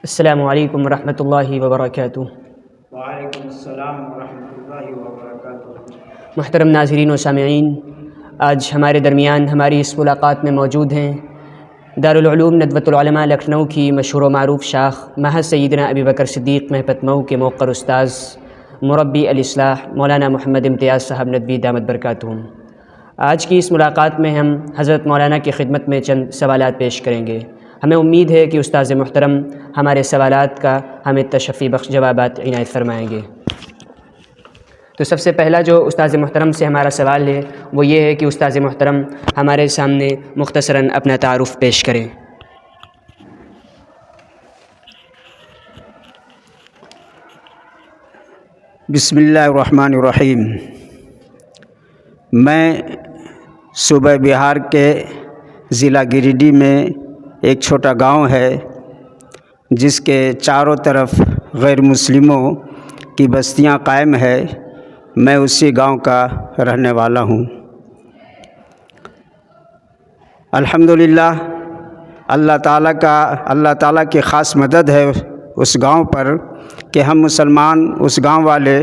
السلام علیکم ورحمۃ اللہ وبرکاتہ۔ وعلیکم السلام ورحمۃ اللہ وبرکاتہ۔ محترم ناظرین و سامعین، آج ہمارے درمیان ہماری اس ملاقات میں موجود ہیں دارالعلوم ندوۃ العلماء لکھنؤ کی مشہور و معروف شاخ محض سیدنا ابی بکر صدیق مہپت مئو کے موقر استاذ مربی الاصلاح مولانا محمد امتیاز صاحب ندوی دامت برکاتہم۔ آج کی اس ملاقات میں ہم حضرت مولانا کی خدمت میں چند سوالات پیش کریں گے۔ ہمیں امید ہے کہ استاذ محترم ہمارے سوالات کا ہمیں تشفی بخش جوابات عنایت فرمائیں گے۔ تو سب سے پہلا جو استاذ محترم سے ہمارا سوال ہے وہ یہ ہے کہ استاذ محترم ہمارے سامنے مختصراً اپنا تعارف پیش کریں۔ بسم اللہ الرحمن الرحیم۔ میں صوبہ بہار کے ضلع گریڈی میں ایک چھوٹا گاؤں ہے جس کے چاروں طرف غیر مسلموں کی بستیاں قائم ہے، میں اسی گاؤں کا رہنے والا ہوں۔ الحمدللہ اللہ تعالیٰ کی خاص مدد ہے اس گاؤں پر کہ ہم مسلمان اس گاؤں والے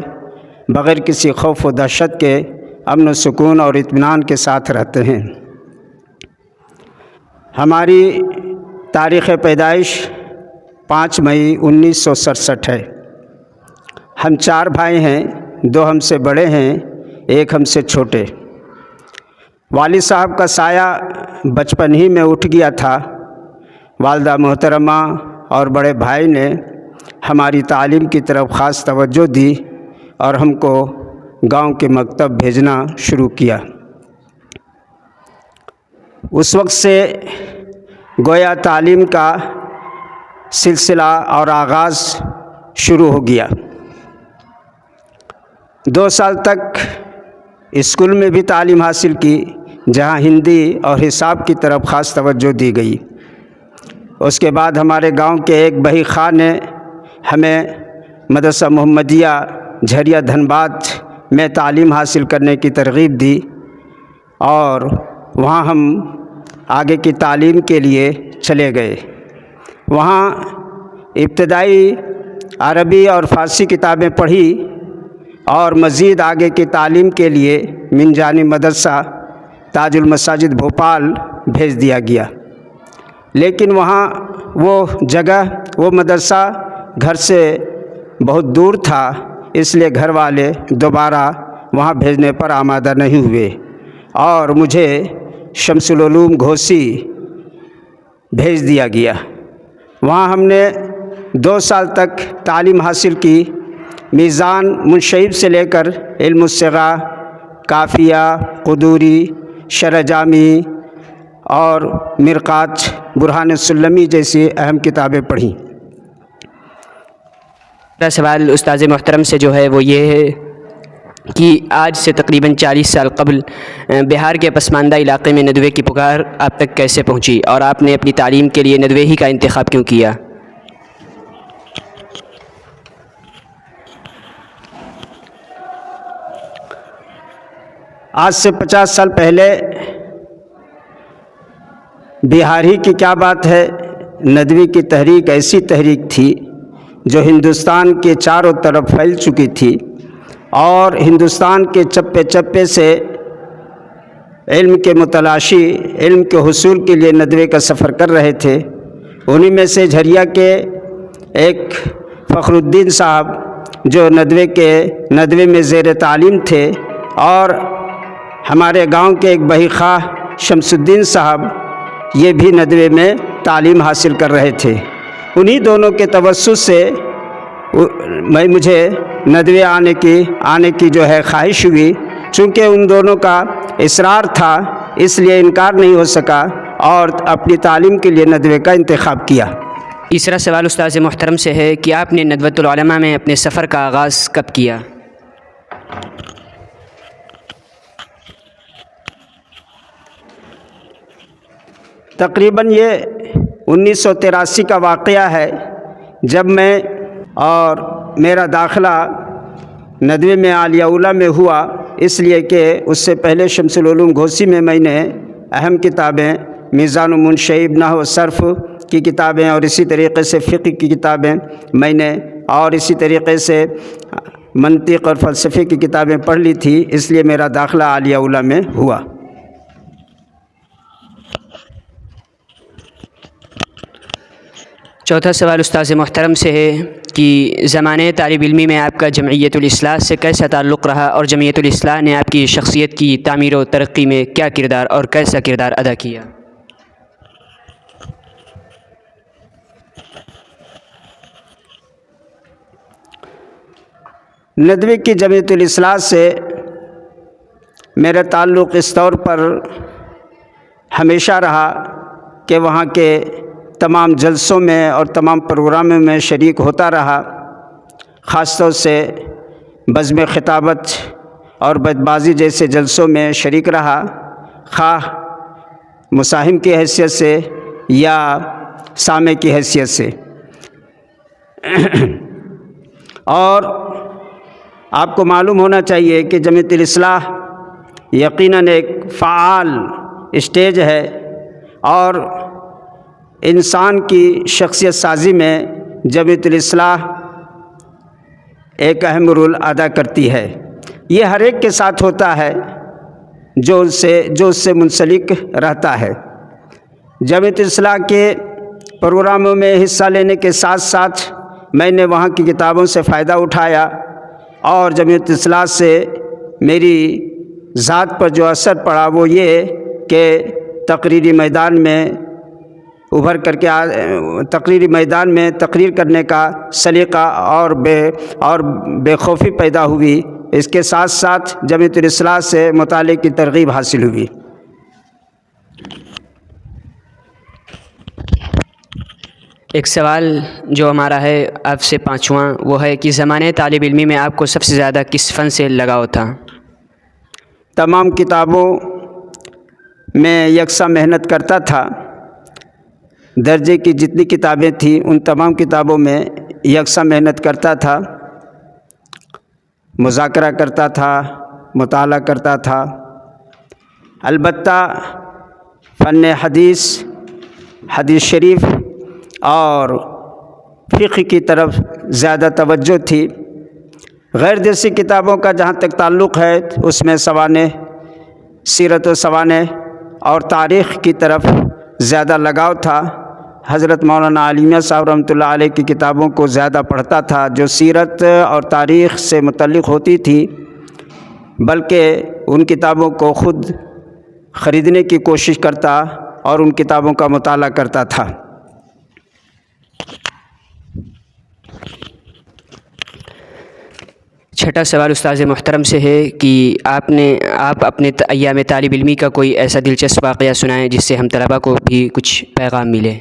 بغیر کسی خوف و دہشت کے امن و سکون اور اطمینان کے ساتھ رہتے ہیں۔ ہماری تاریخ پیدائش 5 مئی 1967 ہے۔ ہم 4 بھائی ہیں، 2 ہم سے بڑے ہیں، 1 ہم سے چھوٹے۔ والد صاحب کا سایہ بچپن ہی میں اٹھ گیا تھا۔ والدہ محترمہ اور بڑے بھائی نے ہماری تعلیم کی طرف خاص توجہ دی اور ہم کو گاؤں کے مکتب بھیجنا شروع کیا۔ اس وقت سے گویا تعلیم کا سلسلہ اور آغاز شروع ہو گیا۔ 2 سال تک اسکول میں بھی تعلیم حاصل کی جہاں ہندی اور حساب کی طرف خاص توجہ دی گئی۔ اس کے بعد ہمارے گاؤں کے ایک بہی خواہ نے ہمیں مدرسہ محمدیہ جھریا دھنباد میں تعلیم حاصل کرنے کی ترغیب دی اور وہاں ہم آگے کی تعلیم کے لیے چلے گئے۔ وہاں ابتدائی عربی اور فارسی کتابیں پڑھی اور مزید آگے کی تعلیم کے لیے من جانب مدرسہ تاج المساجد بھوپال بھیج دیا گیا، لیکن وہاں وہ جگہ وہ مدرسہ گھر سے بہت دور تھا، اس لیے گھر والے دوبارہ وہاں بھیجنے پر آمادہ نہیں ہوئے اور مجھے شمس العلوم گھوسی بھیج دیا گیا۔ وہاں ہم نے 2 سال تک تعلیم حاصل کی۔ میزان منشعب سے لے کر علم الصغا، کافیہ، قدوری، شرح جامی اور مرقات، برہان السلمی جیسی اہم کتابیں پڑھیں۔ میرا سوال استاذ محترم سے جو ہے وہ یہ ہے کہ آج سے تقریباً 40 سال قبل بہار کے پسماندہ علاقے میں ندوے کی پکار آپ تک کیسے پہنچی اور آپ نے اپنی تعلیم کے لیے ندوے ہی کا انتخاب کیوں کیا؟ آج سے 50 سال پہلے بہار ہی کی کیا بات ہے، ندوی کی تحریک ایسی تحریک تھی جو ہندوستان کے چاروں طرف پھیل چکی تھی اور ہندوستان کے چپے چپے سے علم کے متلاشی، علم کے حصول کے لیے ندوے کا سفر کر رہے تھے۔ انہی میں سے جھریا کے ایک فخر الدین صاحب جو ندوے میں زیر تعلیم تھے اور ہمارے گاؤں کے ایک بہی خواہ شمس الدین صاحب یہ بھی ندوے میں تعلیم حاصل کر رہے تھے۔ انہی دونوں کے توسط سے مجھے ندوے آنے کی جو ہے خواہش ہوئی۔ چونکہ ان دونوں کا اصرار تھا اس لیے انکار نہیں ہو سکا اور اپنی تعلیم کے لیے ندوے کا انتخاب کیا۔ تیسرا سوال استاذ محترم سے ہے کہ آپ نے ندوۃ العلماء میں اپنے سفر کا آغاز کب کیا؟ تقریباً یہ 1983 کا واقعہ ہے جب میں اور میرا داخلہ ندوے میں عالیہ اولیٰ میں ہوا، اس لیے کہ اس سے پہلے شمس العلوم گھوسی میں نے اہم کتابیں میزان و منشعب، نحو و صرف، کی کتابیں اور اسی طریقے سے فقہ کی کتابیں میں نے اور اسی طریقے سے منطق اور فلسفے کی کتابیں پڑھ لی تھی، اس لیے میرا داخلہ عالیہ اولیٰ میں ہوا۔ چوتھا سوال استاذ محترم سے ہے کہ زمانے طالب علمی میں آپ کا جمعیت الاصلاح سے کیسا تعلق رہا، اور جمعیت الاصلاح نے آپ کی شخصیت کی تعمیر و ترقی میں کیا کردار اور کیسا کردار ادا کیا؟ ندوی کی جمعیت الاصلاح سے میرا تعلق اس طور پر ہمیشہ رہا کہ وہاں کے تمام جلسوں میں اور تمام پروگراموں میں شریک ہوتا رہا، خاص طور سے بزم خطابت اور بدبازی جیسے جلسوں میں شریک رہا، خواہ مساہم کی حیثیت سے یا سامع کی حیثیت سے۔ اور آپ کو معلوم ہونا چاہیے کہ جمعیت الاصلاح یقیناً ایک فعال اسٹیج ہے اور انسان کی شخصیت سازی میں جمعیت الاصلاح ایک اہم رول ادا کرتی ہے۔ یہ ہر ایک کے ساتھ ہوتا ہے جو اس سے منسلک رہتا ہے۔ جمعیت الاصلاح کے پروگراموں میں حصہ لینے کے ساتھ ساتھ میں نے وہاں کی کتابوں سے فائدہ اٹھایا، اور جمعیت الاصلاح سے میری ذات پر جو اثر پڑا وہ یہ کہ تقریری میدان میں ابھر کر کے تقریری میدان میں تقریر کرنے کا سلیقہ اور بے خوفی پیدا ہوئی۔ اس کے ساتھ ساتھ جمعیت الاصلاح سے مطالعے کی ترغیب حاصل ہوئی۔ ایک سوال جو ہمارا ہے آپ سے پانچواں، وہ ہے کہ زمانے طالب علمی میں آپ کو سب سے زیادہ کس فن سے لگاؤ تھا؟ تمام کتابوں میں یکساں محنت کرتا تھا۔ درجے کی جتنی کتابیں تھیں ان تمام کتابوں میں یکساں محنت کرتا تھا، مذاکرہ کرتا تھا، مطالعہ کرتا تھا۔ البتہ فن حدیث شریف اور فقہ کی طرف زیادہ توجہ تھی۔ غیر درسی کتابوں کا جہاں تک تعلق ہے اس میں سوانح، سیرت و سوانح اور تاریخ کی طرف زیادہ لگاؤ تھا۔ حضرت مولانا علی میاں صاحب رحمۃ اللہ علیہ کی کتابوں کو زیادہ پڑھتا تھا جو سیرت اور تاریخ سے متعلق ہوتی تھی، بلکہ ان کتابوں کو خود خریدنے کی کوشش کرتا اور ان کتابوں کا مطالعہ کرتا تھا۔ چھٹا سوال استاذ محترم سے ہے کہ آپ اپنے ایام طالب علمی کا کوئی ایسا دلچسپ واقعہ سنائیں جس سے ہم طلباء کو بھی کچھ پیغام ملے۔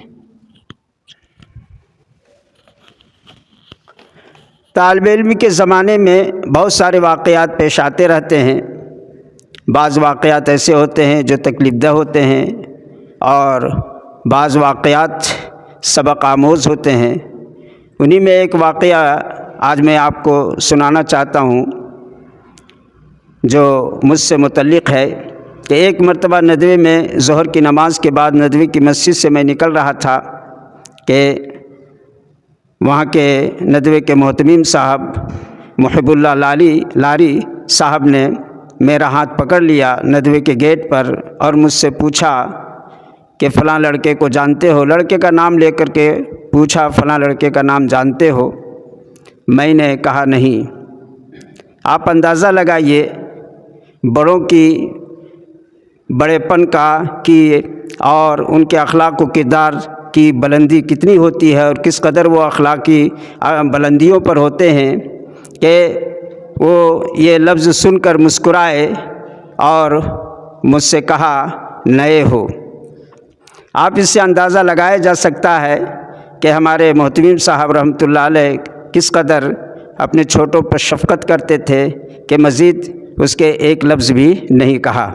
طالب علم کے زمانے میں بہت سارے واقعات پیش آتے رہتے ہیں۔ بعض واقعات ایسے ہوتے ہیں جو تکلیف دہ ہوتے ہیں اور بعض واقعات سبق آموز ہوتے ہیں۔ انہی میں ایک واقعہ آج میں آپ کو سنانا چاہتا ہوں جو مجھ سے متعلق ہے کہ ایک مرتبہ ندوے میں ظہر کی نماز کے بعد ندوے کی مسجد سے میں نکل رہا تھا کہ وہاں کے ندوے کے محتمم صاحب محب اللہ لاری صاحب نے میرا ہاتھ پکڑ لیا ندوے کے گیٹ پر اور مجھ سے پوچھا کہ فلاں لڑکے کو جانتے ہو؟ لڑکے کا نام لے کر کے پوچھا، فلاں لڑکے کا نام جانتے ہو؟ میں نے کہا نہیں۔ آپ اندازہ لگائیے بڑوں کی بڑے پن کی اور ان کے اخلاق و کردار کی بلندی کتنی ہوتی ہے اور کس قدر وہ اخلاقی بلندیوں پر ہوتے ہیں کہ وہ یہ لفظ سن کر مسکرائے اور مجھ سے کہا نئے ہو۔ آپ اس سے اندازہ لگایا جا سکتا ہے کہ ہمارے محتمم صاحب رحمۃ اللہ علیہ کس قدر اپنے چھوٹوں پر شفقت کرتے تھے کہ مزید اس کے ایک لفظ بھی نہیں کہا۔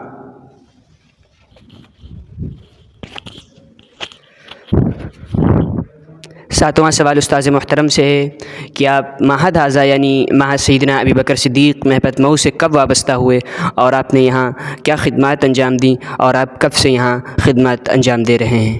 ساتواں سوال استاذ محترم سے ہے کہ آپ معہد حاضہ یعنی معہد سیدنا ابی بکر صدیق مہپت مئو سے کب وابستہ ہوئے اور آپ نے یہاں کیا خدمات انجام دیں اور آپ کب سے یہاں خدمات انجام دے رہے ہیں؟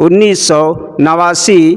1989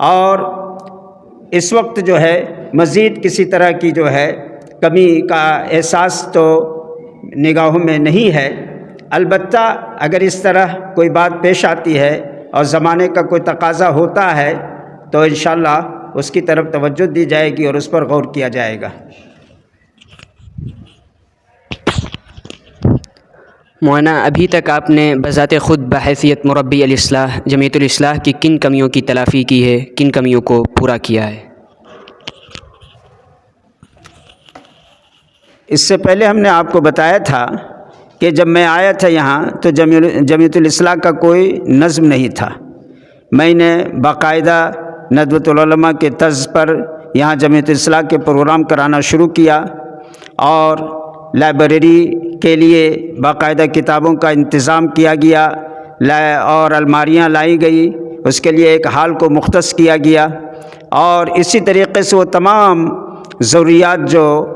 اور اس وقت جو ہے مزید کسی طرح کی جو ہے کمی کا احساس تو نگاہوں میں نہیں ہے۔ البتہ اگر اس طرح کوئی بات پیش آتی ہے اور زمانے کا کوئی تقاضا ہوتا ہے تو انشاءاللہ اس کی طرف توجہ دی جائے گی اور اس پر غور کیا جائے گا۔ مولانا، ابھی تک آپ نے بذات خود بحیثیت مربی الاصلاح جمعیت الاصلاح کی کن کمیوں کی تلافی کی ہے، کن کمیوں کو پورا کیا ہے؟ اس سے پہلے ہم نے آپ کو بتایا تھا کہ جب میں آیا تھا یہاں تو جمعیت الاصلاح کا کوئی نظم نہیں تھا۔ میں نے باقاعدہ ندوۃ العلماء کے طرز پر یہاں جمعیت الاصلاح کے پروگرام کرانا شروع کیا اور لائبریری کے لیے باقاعدہ کتابوں کا انتظام کیا گیا اور الماریاں لائی گئی، اس کے لیے ایک ہال کو مختص کیا گیا، اور اسی طریقے سے وہ تمام ضروریات جو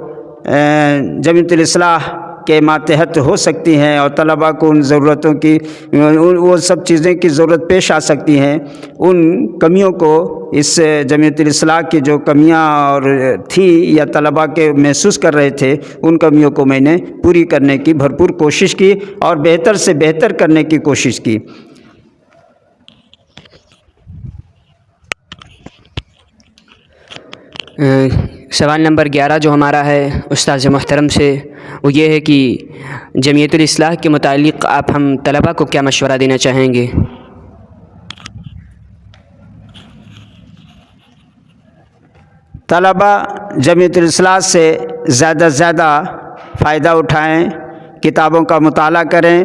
جمعیت الاصلاح کے ماتحت ہو سکتی ہیں اور طلباء کو ان ضرورتوں کی وہ سب چیزیں کی ضرورت پیش آ سکتی ہیں، ان کمیوں کو اس جمعیت الاصلاح کی جو کمیاں اور تھیں یا طلباء کے محسوس کر رہے تھے ان کمیوں کو میں نے پوری کرنے کی بھرپور کوشش کی اور بہتر سے بہتر کرنے کی کوشش کی۔ سوال نمبر 11 جو ہمارا ہے استاذ محترم سے، وہ یہ ہے کہ جمعیت الاصلاح کے متعلق آپ ہم طلباء کو کیا مشورہ دینا چاہیں گے؟ طلباء جمعیت الاصلاح سے زیادہ سے زیادہ فائدہ اٹھائیں، کتابوں کا مطالعہ کریں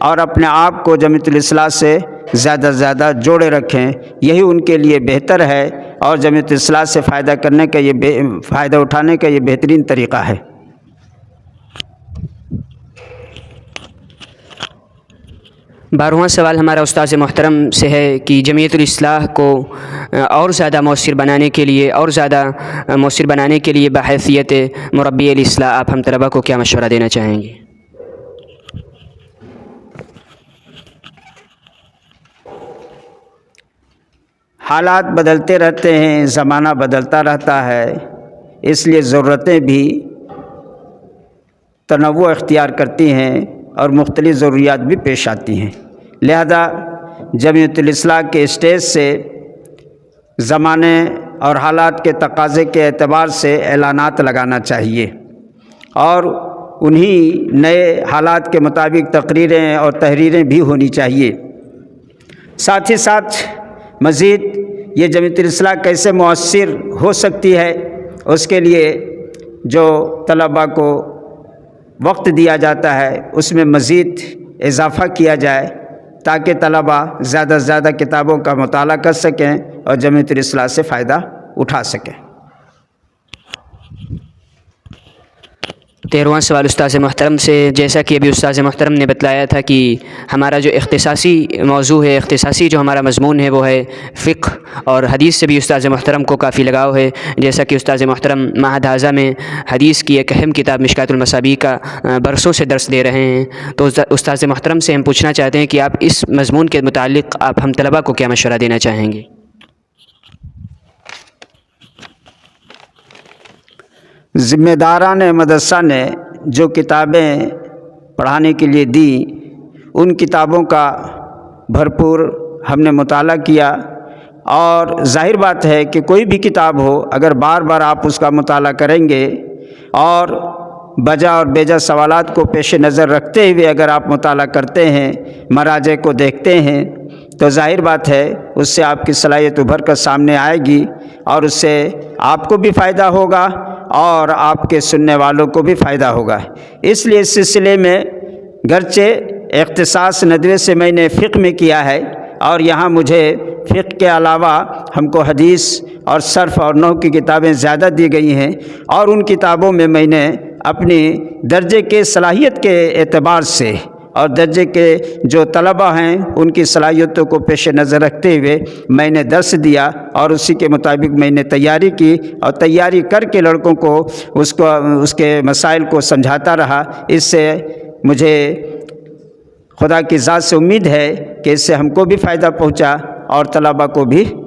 اور اپنے آپ کو جمعیت الاصلاح سے زیادہ سے زیادہ جوڑے رکھیں، یہی ان کے لیے بہتر ہے اور جمعیت الاصلاح سے فائدہ اٹھانے کا یہ بہترین طریقہ ہے۔ بارہواں سوال ہمارا استاذ محترم سے ہے کہ جمعیت الاصلاح کو اور زیادہ مؤثر بنانے کے لیے بحیثیت مربی الاصلاح آپ ہم طلباء کو کیا مشورہ دینا چاہیں گے؟ حالات بدلتے رہتے ہیں، زمانہ بدلتا رہتا ہے، اس لیے ضرورتیں بھی تنوع اختیار کرتی ہیں اور مختلف ضروریات بھی پیش آتی ہیں، لہذا جمعیت الاصلاح کے اسٹیج سے زمانے اور حالات کے تقاضے کے اعتبار سے اعلانات لگانا چاہیے اور انہی نئے حالات کے مطابق تقریریں اور تحریریں بھی ہونی چاہیے۔ ساتھ ہی ساتھ مزید یہ جمعیت الاصلاح کیسے مؤثر ہو سکتی ہے، اس کے لیے جو طلباء کو وقت دیا جاتا ہے اس میں مزید اضافہ کیا جائے تاکہ طلباء زیادہ سے زیادہ کتابوں کا مطالعہ کر سکیں اور جمعیت الاصلاح سے فائدہ اٹھا سکیں۔ 13واں سوال استاذ محترم سے، جیسا کہ ابھی استاذ محترم نے بتلایا تھا کہ ہمارا جو اختصاصی موضوع ہے، اختصاصی جو ہمارا مضمون ہے وہ ہے فقہ، اور حدیث سے بھی استاذ محترم کو کافی لگاؤ ہے، جیسا کہ استاذ محترم معہد حاضہ میں حدیث کی ایک اہم کتاب مشکوٰۃ المصابیح کا برسوں سے درس دے رہے ہیں، تو استاذ محترم سے ہم پوچھنا چاہتے ہیں کہ آپ اس مضمون کے متعلق آپ ہم طلباء کو کیا مشورہ دینا چاہیں گے؟ ذمہ داران مدرسہ نے جو کتابیں پڑھانے کے لیے دیں ان کتابوں کا بھرپور ہم نے مطالعہ کیا، اور ظاہر بات ہے کہ کوئی بھی کتاب ہو اگر بار بار آپ اس کا مطالعہ کریں گے اور بجا اور بیجا سوالات کو پیش نظر رکھتے ہوئے اگر آپ مطالعہ کرتے ہیں، مراجع کو دیکھتے ہیں، تو ظاہر بات ہے اس سے آپ کی صلاحیت ابھر کر سامنے آئے گی اور اس سے آپ کو بھی فائدہ ہوگا اور آپ کے سننے والوں کو بھی فائدہ ہوگا۔ اس لیے اس سلسلے میں گرچہ اختصاص ندوے سے میں نے فقہ میں کیا ہے اور یہاں مجھے فقہ کے علاوہ ہم کو حدیث اور صرف اور نحو کی کتابیں زیادہ دی گئی ہیں، اور ان کتابوں میں میں نے اپنی درجے کے صلاحیت کے اعتبار سے اور درجے کے جو طلباء ہیں ان کی صلاحیتوں کو پیش نظر رکھتے ہوئے میں نے درس دیا اور اسی کے مطابق میں نے تیاری کی اور تیاری کر کے لڑکوں کو اس کے مسائل کو سمجھاتا رہا۔ اس سے مجھے خدا کی ذات سے امید ہے کہ اس سے ہم کو بھی فائدہ پہنچا اور طلباء کو بھی